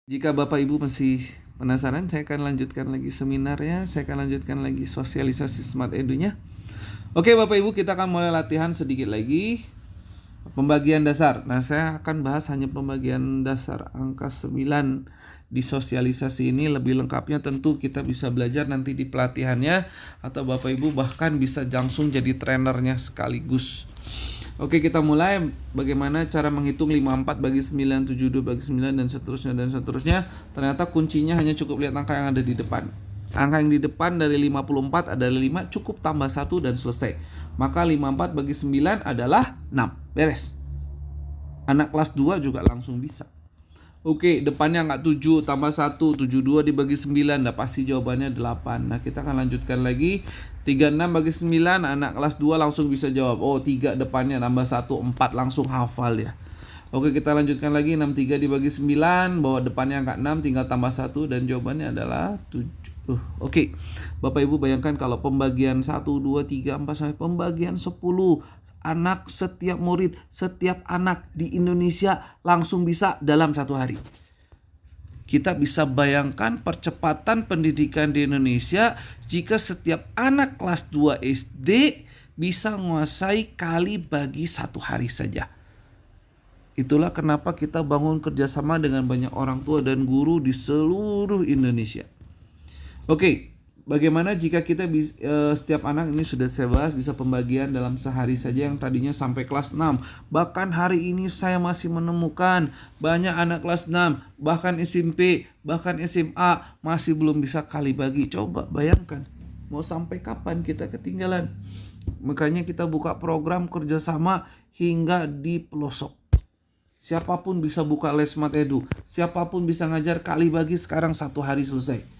Jika Bapak Ibu masih penasaran, saya akan lanjutkan lagi seminarnya, saya akan lanjutkan lagi sosialisasi Smart Edu-nya. Oke Bapak Ibu, kita akan mulai latihan sedikit lagi. Pembagian dasar. Nah, saya akan bahas hanya pembagian dasar angka 9 di sosialisasi ini. Lebih lengkapnya tentu kita bisa belajar nanti di pelatihannya, atau Bapak Ibu bahkan bisa langsung jadi trainernya sekaligus. Oke, kita mulai. Bagaimana cara menghitung 54 bagi 9, 72 bagi 9, dan seterusnya dan seterusnya. Ternyata kuncinya hanya cukup lihat angka yang ada di depan. Angka yang di depan dari 54 adalah 5, cukup tambah 1 dan selesai. Maka 54 bagi 9 adalah 6. Beres. Anak kelas 2 juga langsung bisa. Oke, depannya angka 7 tambah 1, 72 dibagi 9, nah pasti jawabannya 8. Nah, kita akan lanjutkan lagi. 36 bagi 9, anak kelas 2 langsung bisa jawab. Oh, 3 depannya tambah 1, 4, langsung hafal ya. Oke, kita lanjutkan lagi. 63 dibagi 9, bahwa depannya angka 6, tinggal tambah 1, dan jawabannya adalah 7. Oke, Bapak Ibu bayangkan kalau pembagian 1, 2, 3, 4, sampai pembagian 10. Anak, setiap murid, setiap anak di Indonesia langsung bisa dalam 1 hari. Kita bisa bayangkan percepatan pendidikan di Indonesia jika setiap anak kelas 2 SD bisa menguasai kali bagi 1 hari saja. Itulah kenapa kita bangun kerjasama dengan banyak orang tua dan guru di seluruh Indonesia. Oke, bagaimana jika kita setiap anak ini sudah saya bahas bisa pembagian dalam sehari saja yang tadinya sampai kelas 6. Bahkan hari ini saya masih menemukan banyak anak kelas 6, bahkan SMP, bahkan SMA masih belum bisa kali bagi. Coba bayangkan, mau sampai kapan kita ketinggalan? Makanya kita buka program kerjasama hingga di pelosok. Siapapun bisa buka les Smart Edu, siapapun bisa ngajar kali bagi sekarang 1 hari selesai.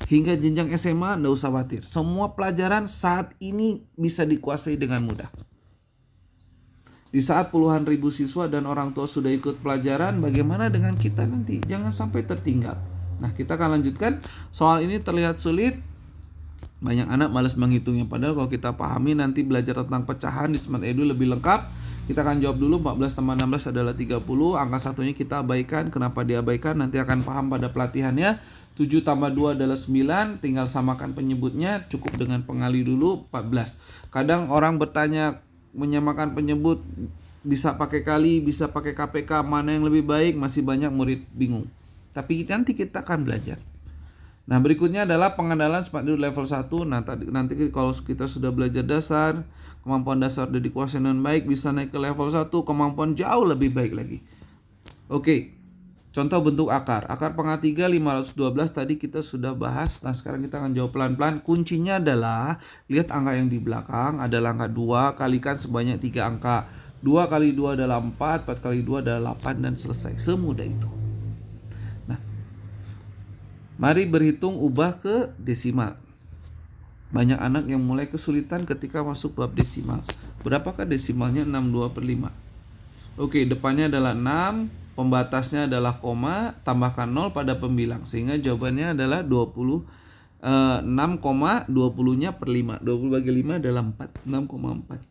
Hingga jenjang SMA, nggak usah khawatir. Semua pelajaran saat ini bisa dikuasai dengan mudah. Di saat puluhan ribu siswa dan orang tua sudah ikut pelajaran, bagaimana dengan kita nanti? Jangan sampai tertinggal. Nah, kita akan lanjutkan. Soal ini terlihat sulit. Banyak anak malas menghitungnya. Padahal kalau kita pahami nanti belajar tentang pecahan di Smart Edu lebih lengkap. Kita akan jawab dulu. 14 tambah 16 adalah 30. Angka satunya kita abaikan. Kenapa diabaikan? Nanti akan paham pada pelatihannya. 7 tambah 2 adalah 9, tinggal samakan penyebutnya, cukup dengan pengali dulu, 14. Kadang orang bertanya menyamakan penyebut bisa pakai kali, bisa pakai KPK, mana yang lebih baik, masih banyak murid bingung. Tapi nanti kita akan belajar. Nah, berikutnya adalah pengenalan Smart Edu level 1. Nah, nanti kalau kita sudah belajar dasar, kemampuan dasar sudah dikuasai dengan baik, bisa naik ke level 1, kemampuan jauh lebih baik lagi. Oke. Contoh bentuk akar. Akar pangkat 3 512 tadi kita sudah bahas. Nah, sekarang kita akan jawab pelan-pelan. Kuncinya adalah lihat angka yang di belakang adalah angka 2, kalikan sebanyak 3 angka. 2 kali 2 adalah 4, 4 kali 2 adalah 8, dan selesai. Semudah itu. Nah, mari berhitung ubah ke desimal. Banyak anak yang mulai kesulitan ketika masuk bab desimal. Berapakah desimalnya? 62/5. Oke, depannya adalah 6, pembatasnya adalah koma, tambahkan 0 pada pembilang, sehingga jawabannya adalah 6,20-nya per 5. 20 bagi 5 adalah 4, 6,4.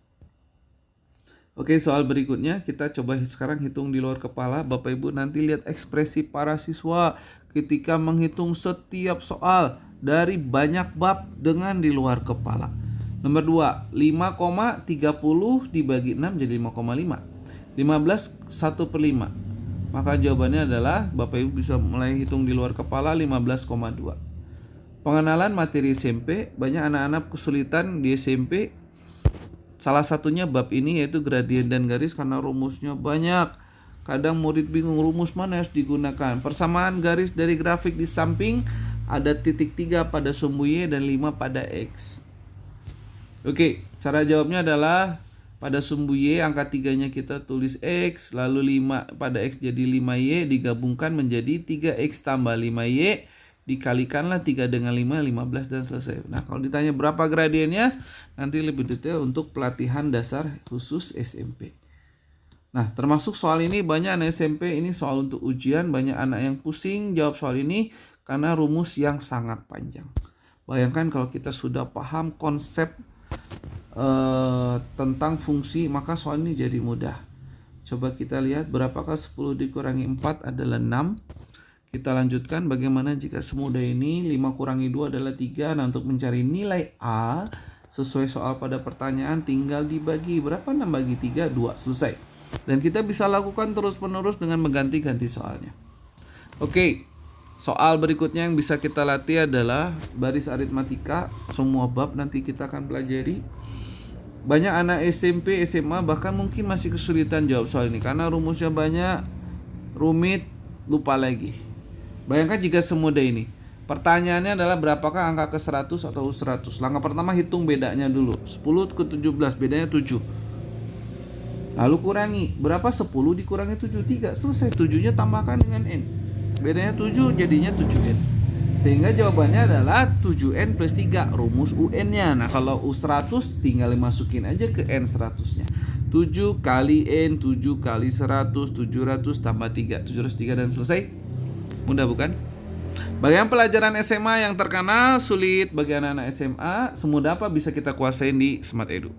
Oke, soal berikutnya kita coba sekarang hitung di luar kepala. Bapak Ibu nanti lihat ekspresi para siswa ketika menghitung setiap soal dari banyak bab dengan di luar kepala. Nomor 2, 5,30 dibagi 6 jadi 5,5. 15 1/5. Maka jawabannya adalah Bapak Ibu bisa mulai hitung di luar kepala 15,2. Pengenalan materi SMP. Banyak anak-anak kesulitan di SMP. Salah satunya bab ini yaitu gradien dan garis karena rumusnya banyak. Kadang murid bingung rumus mana harus digunakan. Persamaan garis dari grafik di samping ada titik 3 pada sumbu Y dan 5 pada X. Oke, cara jawabnya adalah pada sumbu Y angka 3-nya kita tulis X, lalu 5 pada X jadi 5Y, digabungkan menjadi 3X tambah 5Y, dikalikanlah 3 dengan 5, 15, dan selesai. Nah, kalau ditanya berapa gradiennya, nanti lebih detail untuk pelatihan dasar khusus SMP. Nah, termasuk soal ini banyak anak SMP ini soal untuk ujian, banyak anak yang pusing jawab soal ini karena rumus yang sangat panjang. Bayangkan kalau kita sudah paham konsep tentang fungsi, maka soal ini jadi mudah. Coba kita lihat berapakah 10 dikurangi 4 adalah 6. Kita lanjutkan, bagaimana jika semudah ini 5 kurangi 2 adalah 3. Nah, untuk mencari nilai A sesuai soal pada pertanyaan tinggal dibagi. Berapa 6 bagi 3? 2. Selesai. Dan kita bisa lakukan terus-menerus dengan mengganti-ganti soalnya. Oke, soal berikutnya yang bisa kita latih adalah baris aritmatika. Semua bab nanti kita akan pelajari. Banyak anak SMP, SMA bahkan mungkin masih kesulitan jawab soal ini karena rumusnya banyak, rumit, lupa lagi. Bayangkan jika semudah ini. Pertanyaannya adalah berapakah angka ke 100 atau 100. Langkah pertama hitung bedanya dulu. 10 ke 17 bedanya 7. Lalu kurangi. Berapa 10 dikurangi 7? 3. Selesai. 7-nya tambahkan dengan N. Bedanya 7 jadinya 7N. Sehingga jawabannya adalah 7N plus 3. Rumus UN-nya. Nah kalau U100 tinggal dimasukin aja ke N 100-nya. 7 kali N, 7 kali 100, 700 tambah 3. 703 dan selesai. Mudah bukan? Bagi yang pelajaran SMA yang terkenal sulit bagi anak-anak SMA, semudah apa bisa kita kuasain di Smart Edu.